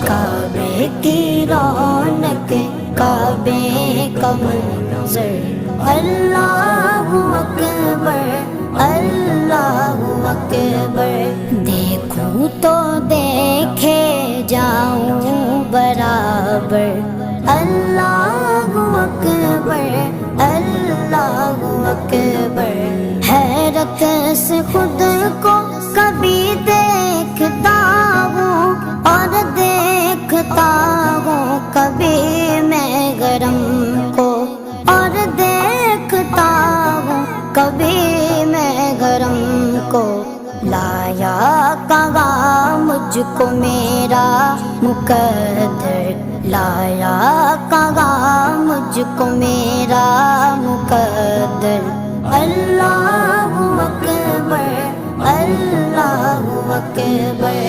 کعبے کی رونق کعبے کا منظر اللہ اکبر اللہ اکبر دیکھوں تو دیکھے جاؤں برابر اللہ اکبر اللہ اکبر حیرت سے خود کو کبھی دیکھتا ہوں اور دیکھتا ہوں کبھی میں گرم کو اور دیکھتا ہوں کبھی میں گرم کو لایا کہاں مجھ کو میرا مقدر لایا کہاں مجھ کو میرا مقدر اللہ اکبر اللہ اکبر